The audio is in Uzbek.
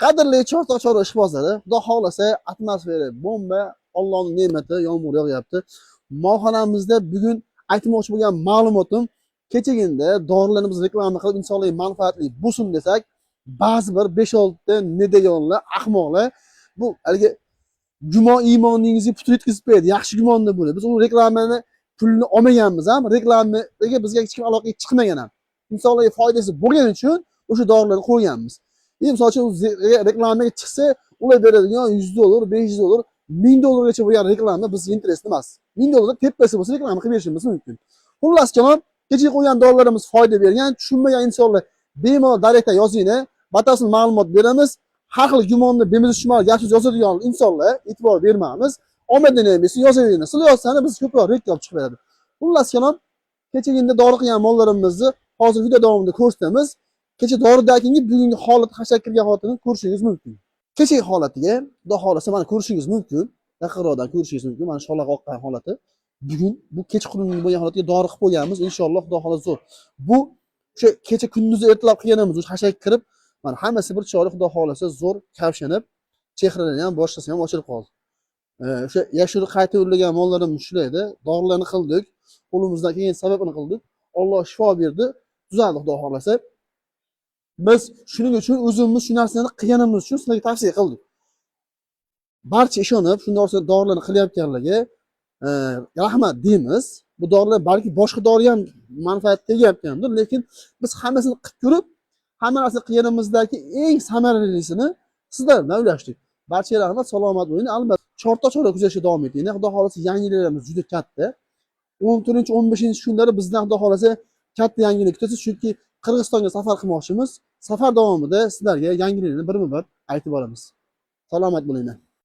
Qadrli Chortoq ishbozlari, xudo xolasa atmosfera bomba, Allohning ne'mati, yomg'ir yog'yapti. Molxonamizda bugun aytmoqchi bo'lgan ma'lumotim, kechagina dorilarimiz reklama qilib insonlarga manfaatli bo'lsin desak, ba'zi bir 5-6 ta nedagonlar, ahmoqlar bu haligi gumon iymoningizga putur yetkazib beradi, yaxshi gumonni bo'ladi. Biz u reklamani pulini olmaganmiz ham, reklamaga bizga hech kim aloqaga chiqmagan ham. Insonlarga foydasi bo'lgani uchun o'sha dorilarni qo'yganmiz. Misol uchun reklamaga chiqsa, ular beradigan $100, $500, $1000 gacha bo'lgan reklama bizga interesli emas. $1000 tepasi bo'lsa reklama qilib berishimiz mumkin. Xullas kalom, kecha qo'ygan dorilarimiz foyda bergan, tushunmagan insonlar bemalol direktda yozinglar, batafsil ma'lumot beramiz. Har xil gumonni bemiz tushunmagan gap so'z yozadigan insonlar e'tibor bermaymiz. Omadini emas, yozaveringlar. Sizlar yozsangiz biz ko'proq reyting olib chiqib beradi. Xullas kalom, kechagina dori qilgan mollarimizni hozir video davomida ko'rsatamiz. Kecha doridagining bugungi holat tashakkurga holatini ko'rishingiz mumkin. Kechagi holatiga xudo xolasa mana ko'rishingiz mumkin. Yaqinroqdan ko'rishingiz mumkin. Mana sho'laq oqqan holati. Bugun bu kechqurungi bo'lgan holatiga dori qilib qo'yganmiz. Inshaalloh xudo xolasa zo'r. Bu o'sha kecha kunduzi ertalab qilganimiz o'sha hashak kirib, mana hammasi bir chiroyli xudo xolasa zo'r kavshanib, chehralari ham boshqasi ham ochilib qoldi. O'sha yashirib qayta o'rlagan mollarimiz shulaydi. Dorilarni qildik. Qo'limizdan kelgan sababini qildik. Alloh shifo berdi. Tuzaldi xudo xolasa. Biz shuning uchun o'zimiz shu narsani qilganimiz uchun sizlarga tavsiya qildik. Barcha ishonib, shunday dorilarni qilyapganlarga rahmat deymiz. Bu dorilar balki boshqa dori ham manfaat tegyapgandir, lekin biz hammasini qilib ko'rib, hamma narsani qilganimizdagi eng samaralisini sizlardan ulashdik. Barchaga rahmat, salomat bo'ling. Albatta, Chortoq kuzatishda davom eting. Xudo xolasa yangiliklarimiz juda katta. 14-15 kunlari bizdan xudo xolasa katta yangilik kutasiz, chunki Qirg'izistonga safar qilmoqchimiz. Safar davomida sizlarga yangiliklarni birma-bir aytib boramiz. Salomat bo'linglar.